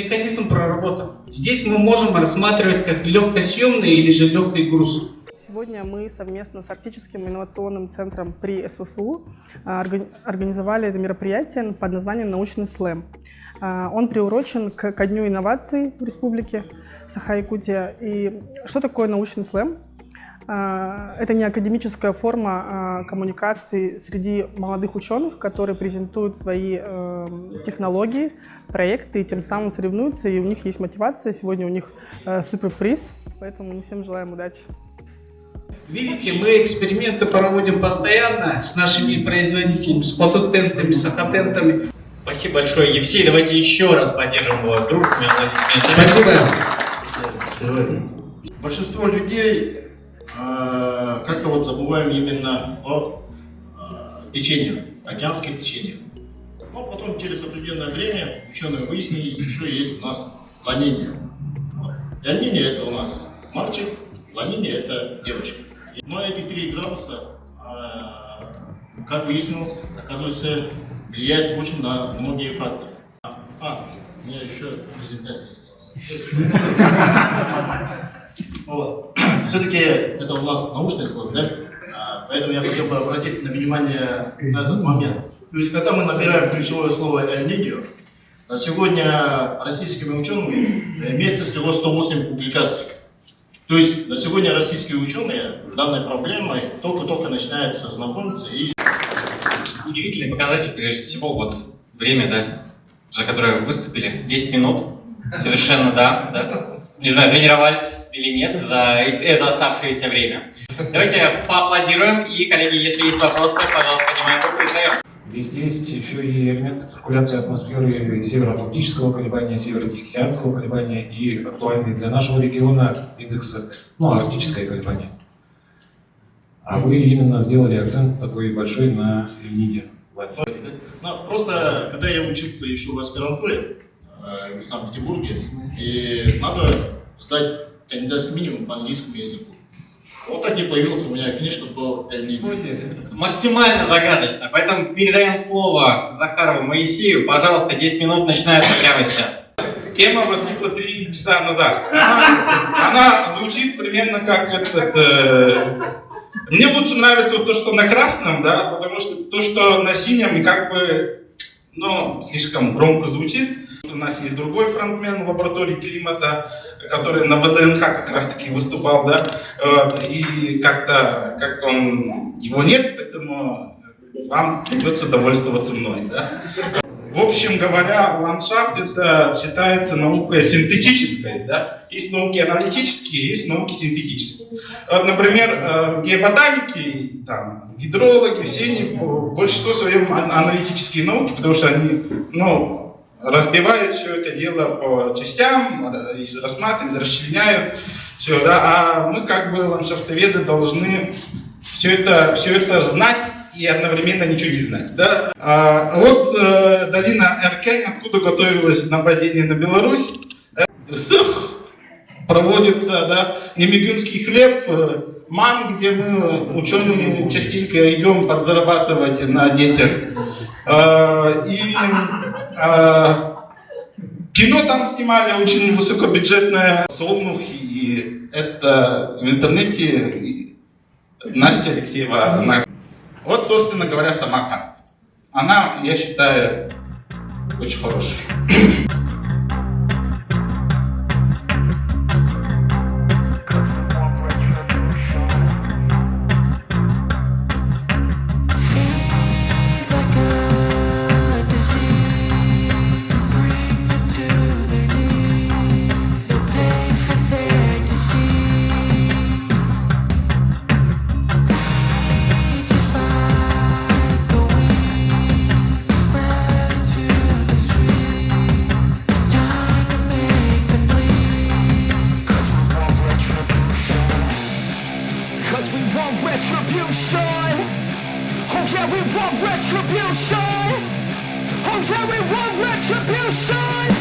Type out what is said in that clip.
механизм проработан. Здесь мы можем рассматривать как легкосъемный или же легкий груз. Сегодня мы совместно с Арктическим инновационным центром при СВФУ организовали это мероприятие под названием «Научный слэм». Он приурочен ко Дню инноваций в Республике Саха-Якутия. И что такое научный слэм? Это не академическая форма коммуникации среди молодых ученых, которые презентуют свои технологии, проекты и тем самым соревнуются, и у них есть мотивация. Сегодня у них суперприз, поэтому мы всем желаем удачи. Видите, мы эксперименты проводим постоянно с нашими производителями, с фототентами, с сахатентами. Спасибо большое, Евсей. Давайте еще раз поддержим его дружными аплодисментами. Спасибо. Большинство людей как-то вот забываем именно о течениях, океанских течениях. Но потом через определенное время ученые выяснили, еще есть у нас Ла-Нинья. Ла-Нинья — это у нас мальчик, Ла-Нинья — это девочка. Но эти 3 градуса, как выяснилось, оказывается, влияют очень на многие факторы. У меня еще презентация осталась. Вот. Все-таки это у нас научный слой, да? Поэтому я хотел бы обратить внимание на этот момент. То есть, когда мы набираем ключевое слово «Эль-Ниньо», на сегодня российскими учеными имеется всего 108 публикаций. То есть, на сегодня российские ученые данной проблемой только-только начинают знакомиться. И удивительный показатель, прежде всего, вот время, да, за которое вы выступили, 10 минут. Совершенно, да. Не знаю, тренировались или нет за это оставшееся время. Давайте поаплодируем. И, коллеги, если есть вопросы, пожалуйста, поднимаем руку и задаем. Здесь есть еще и элементы циркуляции атмосферы североатлантического колебания, северо-тихоокеанского колебания и актуальные для нашего региона индекса, арктическое колебание. А вы именно сделали акцент такой большой на Эль-Ниньо. Просто, когда я учился еще в аспирантуре в Санкт-Петербурге, и надо сдать кандидатский минимум по английскому языку. Вот так и появилась у меня книжка по Эль-Ниньо. Максимально загадочно, поэтому передаем слово Захарову Моисею. Пожалуйста, 10 минут начинается прямо сейчас. Тема возникла 3 часа назад. Она звучит примерно как Мне лучше нравится то, что на красном, да, потому что то, что на синем, как бы, слишком громко звучит. У нас есть другой фронтмен в лаборатории климата, который на ВДНХ как раз таки выступал, да, и как его нет, поэтому вам придется довольствоваться мной, да. В общем говоря, ландшафт это считается наукой синтетической, да. Есть науки аналитические, есть науки синтетические. Вот, например, геоботаники, гидрологи, все они в большинстве своем аналитические науки, потому что они, разбивают все это дело по частям, рассматривают, расчленяют все, да, а мы как бы ландшафтоведы должны все это знать и одновременно ничего не знать, да. Долина Эркень, откуда готовилось нападение на Беларусь, проводится, да, немигюнский хлеб, МАН, где мы, ученые, частенько идем подзарабатывать на детях. Кино там снимали очень высокобюджетное, Солнух, и это в интернете Настя Алексеева. Вот, собственно говоря, сама карта. Она, я считаю, очень хорошая. Retribution. Oh yeah, we want retribution. Oh yeah, we want retribution.